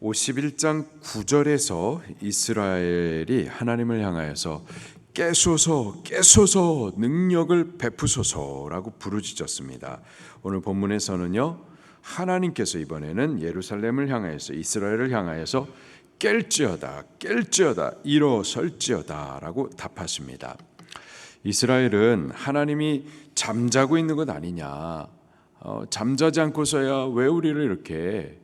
51장 9절에서 이스라엘이 하나님을 향하여서 깨소서 능력을 베푸소서라고 부르짖었습니다. 오늘 본문에서는요, 하나님께서 이번에는 예루살렘을 향하여서 이스라엘을 향하여서 깰지어다 일어설지어다 라고 답하십니다. 이스라엘은 하나님이 잠자고 있는 것 아니냐, 잠자지 않고서야 왜 우리를 이렇게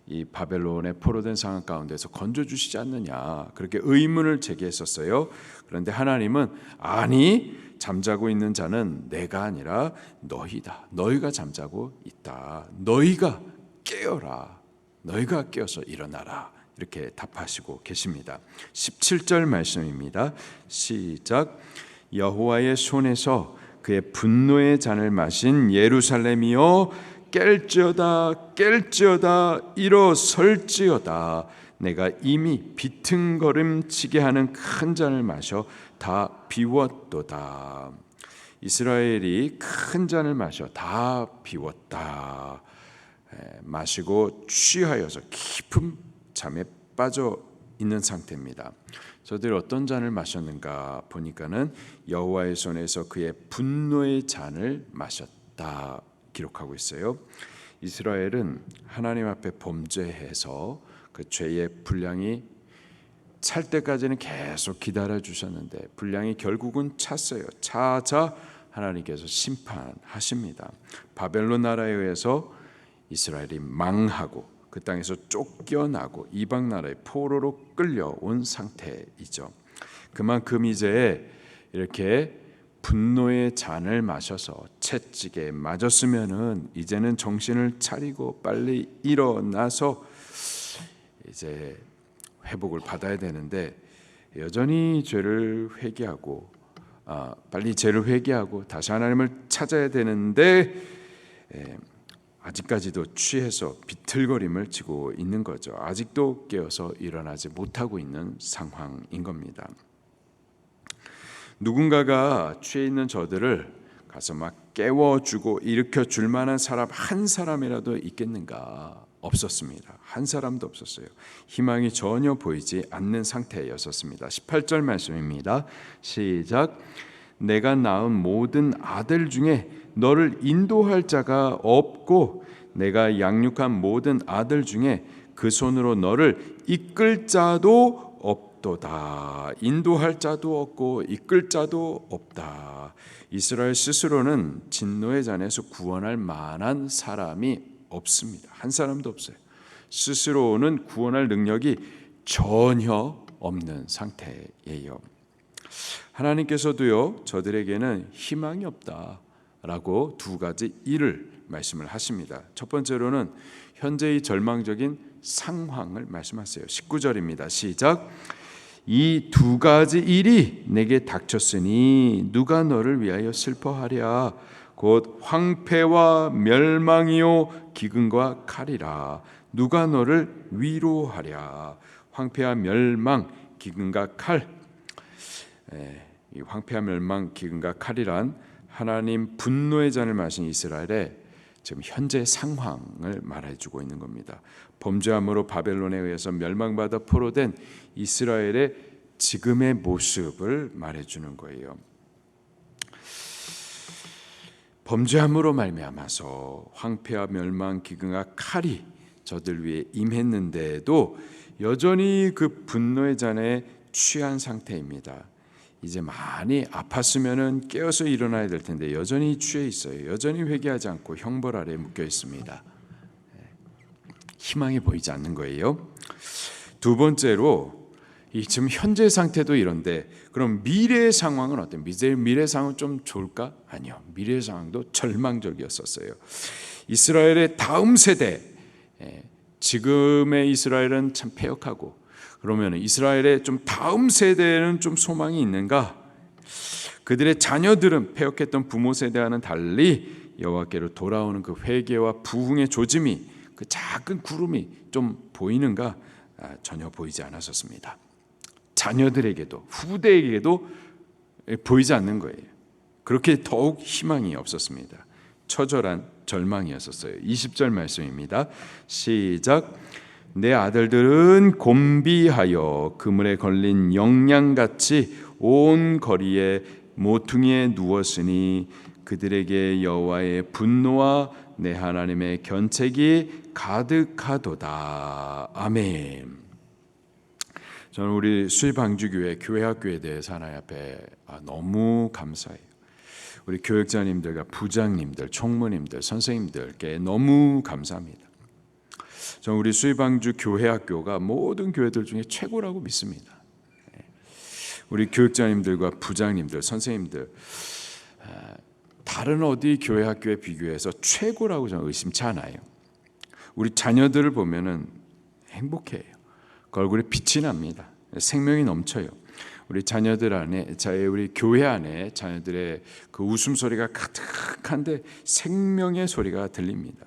이 바벨론의 포로된 상황 가운데서 건져주시지 않느냐, 그렇게 의문을 제기했었어요. 그런데 하나님은 아니, 잠자고 있는 자는 내가 아니라 너희다. 너희가 잠자고 있다. 너희가 깨어라. 너희가 깨어서 일어나라. 이렇게 답하시고 계십니다. 17절 말씀입니다. 시작. 여호와의 손에서 그의 분노의 잔을 마신 예루살렘이여 깰지어다 일어설지어다. 내가 이미 비틀거림치게 하는 큰 잔을 마셔 다 비웠도다. 이스라엘이 큰 잔을 마셔 다 비웠다. 마시고 취하여서 깊은 잠에 빠져 있는 상태입니다. 저들이 어떤 잔을 마셨는가 보니까는 여호와의 손에서 그의 분노의 잔을 마셨다 기록하고 있어요. 이스라엘은 하나님 앞에 범죄해서 그 죄의 분량이 찰 때까지는 계속 기다려 주셨는데 분량이 결국은 찼어요. 차자 하나님께서 심판하십니다. 바벨론 나라에 의해서 이스라엘이 망하고 그 땅에서 쫓겨나고 이방 나라의 포로로 끌려온 상태이죠. 그만큼 이제 이렇게 분노의 잔을 마셔서 채찍에 맞았으면은 이제는 정신을 차리고 빨리 일어나서 이제 회복을 받아야 되는데 여전히 죄를 회개하고 빨리 죄를 회개하고 다시 하나님을 찾아야 되는데 아직까지도 취해서 비틀거림을 치고 있는 거죠. 아직도 깨어서 일어나지 못하고 있는 상황인 겁니다. 누군가가 취해 있는 저들을 가서 막 깨워주고 일으켜줄 만한 사람 한 사람이라도 있겠는가? 없었습니다. 한 사람도 없었어요. 희망이 전혀 보이지 않는 상태였었습니다. 18절 말씀입니다. 시작. 내가 낳은 모든 아들 중에 너를 인도할 자가 없고 내가 양육한 모든 아들 중에 그 손으로 너를 이끌 자도 없도다. 인도할 자도 없고 이끌 자도 없다. 이스라엘 스스로는 진노의 잔에서 구원할 만한 사람이 없습니다. 한 사람도 없어요. 스스로는 구원할 능력이 전혀 없는 상태예요. 하나님께서도요, 저들에게는 희망이 없다라고 두 가지 일을 말씀을 하십니다. 첫 번째로는 현재의 절망적인 상황을 말씀하세요. 19절입니다. 시작. 이 두 가지 일이 내게 닥쳤으니 누가 너를 위하여 슬퍼하랴. 곧 황폐와 멸망이요 기근과 칼이라. 누가 너를 위로하랴. 황폐와 멸망, 기근과 칼. 이 황폐와 멸망, 기근과 칼이란 하나님 분노의 잔을 마신 이스라엘의 지금 현재 상황을 말해주고 있는 겁니다. 범죄함으로 바벨론에 의해서 멸망받아 포로된 이스라엘의 지금의 모습을 말해주는 거예요. 범죄함으로 말미암아서 황폐와 멸망, 기근과 칼이 저들 위에 임했는데도 여전히 그 분노의 잔에 취한 상태입니다. 이제 많이 아팠으면은 깨어서 일어나야 될 텐데 여전히 취해 있어요. 여전히 회개하지 않고 형벌 아래에 묶여 있습니다. 희망이 보이지 않는 거예요. 두 번째로 이 지금 현재 상태도 이런데 그럼 미래의 상황은 어때요? 미래 상황은 좀 좋을까? 아니요. 미래의 상황도 절망적이었었어요. 이스라엘의 다음 세대, 지금의 이스라엘은 참 패역하고 그러면 이스라엘의 좀 다음 세대는 좀 소망이 있는가? 그들의 자녀들은 패역했던 부모 세대와는 달리 여호와께로 돌아오는 그 회개와 부흥의 조짐이 그 작은 구름이 좀 보이는가? 전혀 보이지 않았었습니다. 자녀들에게도 후대에게도 보이지 않는 거예요. 그렇게 더욱 희망이 없었습니다. 처절한 절망이었었어요. 20절 말씀입니다. 시작. 내 아들들은 곤비하여 그물에 걸린 영양같이 온 거리에 모퉁이에 누웠으니 그들에게 여호와의 분노와 내 하나님의 견책이 가득하도다. 아멘. 저는 우리 수입방주교회 교회학교에 대해서 하나님 앞에 너무 감사해요. 우리 교육자님들과 부장님들, 총무님들, 선생님들께 너무 감사합니다. 저는 우리 수입방주 교회학교가 모든 교회들 중에 최고라고 믿습니다. 우리 교육자님들과 부장님들, 선생님들 다른 어디 교회학교에 비교해서 최고라고 저는 의심치 않아요. 우리 자녀들을 보면은 행복해요. 그 얼굴에 빛이 납니다. 생명이 넘쳐요. 우리 자녀들 안에, 우리 교회 안에 자녀들의 그 웃음소리가 가득한데 생명의 소리가 들립니다.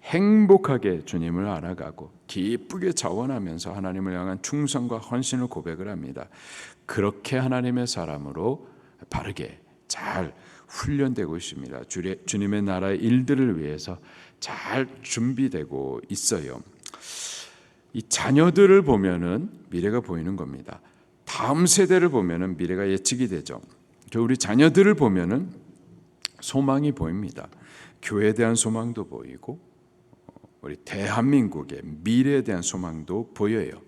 행복하게 주님을 알아가고 기쁘게 자원하면서 하나님을 향한 충성과 헌신을 고백을 합니다. 그렇게 하나님의 사람으로 바르게 잘 훈련되고 있습니다. 주님의 나라의 일들을 위해서 잘 준비되고 있어요. 이 자녀들을 보면은 미래가 보이는 겁니다. 다음 세대를 보면은 미래가 예측이 되죠. 우리 자녀들을 보면은 소망이 보입니다. 교회에 대한 소망도 보이고 우리 대한민국의 미래에 대한 소망도 보여요.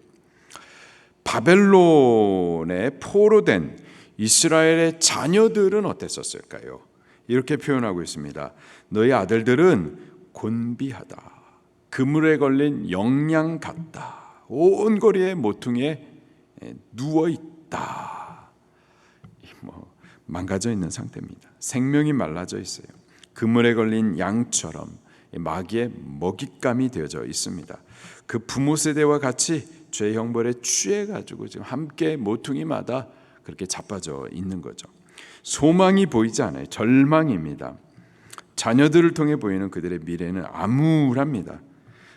바벨론에 포로된 이스라엘의 자녀들은 어땠었을까요? 이렇게 표현하고 있습니다. 너희 아들들은 곤비하다. 그물에 걸린 영양 같다. 온 거리에 모퉁이에 누워 있다. 망가져 있는 상태입니다. 생명이 말라져 있어요. 그물에 걸린 양처럼 마귀의 먹잇감이 되어져 있습니다. 그 부모 세대와 같이 죄 형벌에 취해 가지고 지금 함께 모퉁이마다 그렇게 자빠져 있는 거죠. 소망이 보이지 않아요. 절망입니다. 자녀들을 통해 보이는 그들의 미래는 암울합니다.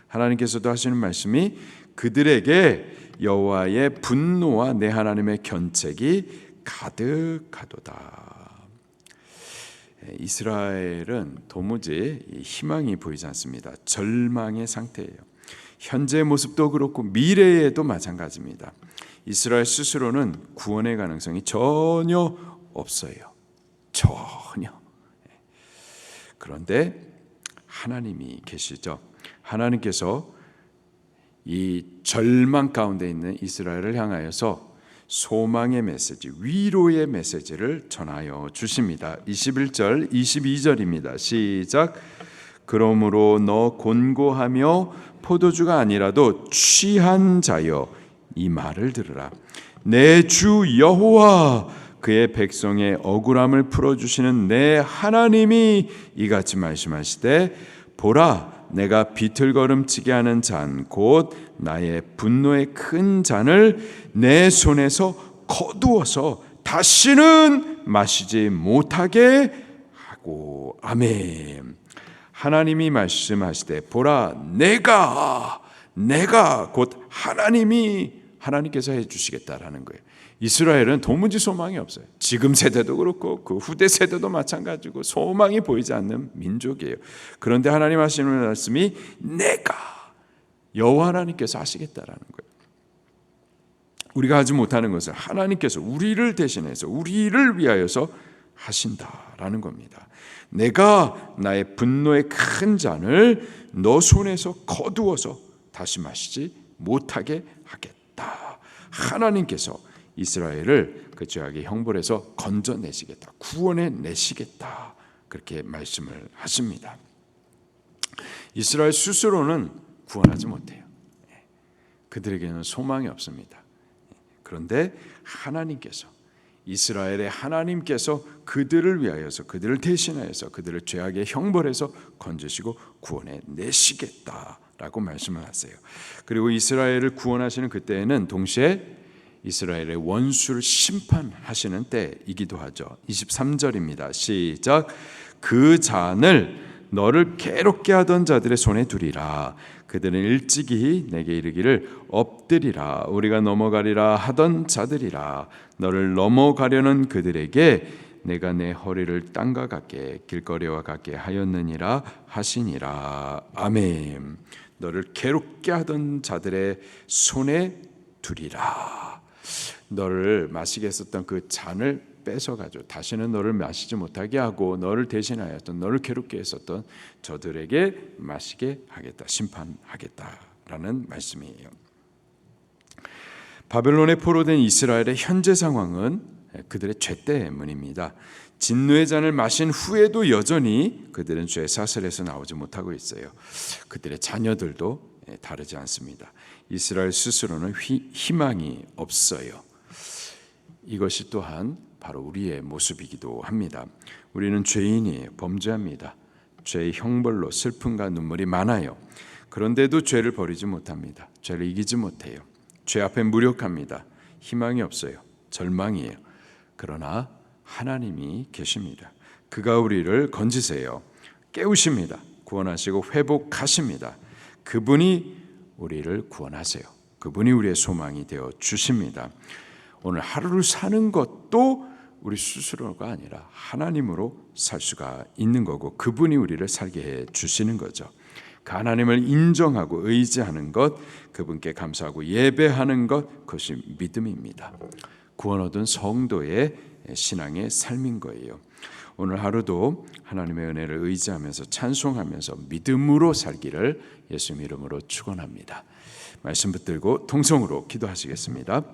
하나님께서도 하시는 말씀이 그들에게 여호와의 분노와 내 하나님의 견책이 가득하도다. 이스라엘은 도무지 희망이 보이지 않습니다. 절망의 상태예요. 현재의 모습도 그렇고 미래에도 마찬가지입니다. 이스라엘 스스로는 구원의 가능성이 전혀 없어요. 전혀. 그런데 하나님이 계시죠. 하나님께서 이 절망 가운데 있는 이스라엘을 향하여서 소망의 메시지, 위로의 메시지를 전하여 주십니다. 21절, 22절입니다. 시작. 그러므로 너 곤고하며 포도주가 아니라도 취한 자여 이 말을 들으라. 내 주 여호와 그의 백성의 억울함을 풀어주시는 내 하나님이 이같이 말씀하시되 보라 내가 비틀거름치게 하는 잔 곧 나의 분노의 큰 잔을 내 손에서 거두어서 다시는 마시지 못하게 하고. 아멘. 하나님이 말씀하시되 보라 내가 곧 하나님께서 해주시겠다라는 거예요. 이스라엘은 도무지 소망이 없어요. 지금 세대도 그렇고 그 후대 세대도 마찬가지고 소망이 보이지 않는 민족이에요. 그런데 하나님 하시는 말씀이 내가 여호와 하나님께서 하시겠다라는 거예요. 우리가 하지 못하는 것을 하나님께서 우리를 대신해서 우리를 위하여서 하신다라는 겁니다. 내가 나의 분노의 큰 잔을 너 손에서 거두어서 다시 마시지 못하게 하겠다. 하나님께서 이스라엘을 그 죄악의 형벌에서 건져내시겠다. 구원해 내시겠다. 그렇게 말씀을 하십니다. 이스라엘 스스로는 구원하지 못해요. 그들에게는 소망이 없습니다. 그런데 하나님께서 이스라엘의 하나님께서 그들을 위하여서 그들을 대신하여서 그들을 죄악의 형벌에서 건지시고 구원해 내시겠다라고 말씀을 하세요. 그리고 이스라엘을 구원하시는 그때에는 동시에 이스라엘의 원수를 심판하시는 때이기도 하죠. 23절입니다. 시작. 그 잔을 너를 괴롭게 하던 자들의 손에 두리라. 그들은 일찍이 내게 이르기를 엎드리라 우리가 넘어가리라 하던 자들이라. 너를 넘어가려는 그들에게 내가 내 허리를 땅과 같게 길거리와 같게 하였느니라 하시니라. 아멘. 너를 괴롭게 하던 자들의 손에 두리라. 너를 마시게 했었던 그 잔을 뺏어가지고 다시는 너를 마시지 못하게 하고 너를 대신하였던, 너를 괴롭게 했었던 저들에게 마시게 하겠다, 심판하겠다라는 말씀이에요. 바벨론에 포로된 이스라엘의 현재 상황은 그들의 죄 때문입니다. 진노의 잔을 마신 후에도 여전히 그들은 죄 사슬에서 나오지 못하고 있어요. 그들의 자녀들도 다르지 않습니다. 이스라엘 스스로는 희망이 없어요. 이것이 또한 바로 우리의 모습이기도 합니다. 우리는 죄인이에요. 범죄합니다. 죄의 형벌로 슬픔과 눈물이 많아요. 그런데도 죄를 버리지 못합니다. 죄를 이기지 못해요. 죄 앞에 무력합니다. 희망이 없어요. 절망이에요. 그러나 하나님이 계십니다. 그가 우리를 건지세요. 깨우십니다. 구원하시고 회복하십니다. 그분이 우리를 구원하세요. 그분이 우리의 소망이 되어 주십니다. 오늘 하루를 사는 것도 우리 스스로가 아니라 하나님으로 살 수가 있는 거고, 그분이 우리를 살게 해 주시는 거죠. 그 하나님을 인정하고 의지하는 것, 그분께 감사하고 예배하는 것, 그것이 믿음입니다. 구원 얻은 성도의 신앙의 삶인 거예요. 오늘 하루도 하나님의 은혜를 의지하면서 찬송하면서 믿음으로 살기를 예수님 이름으로 축원합니다. 말씀 붙들고 통성으로 기도하시겠습니다.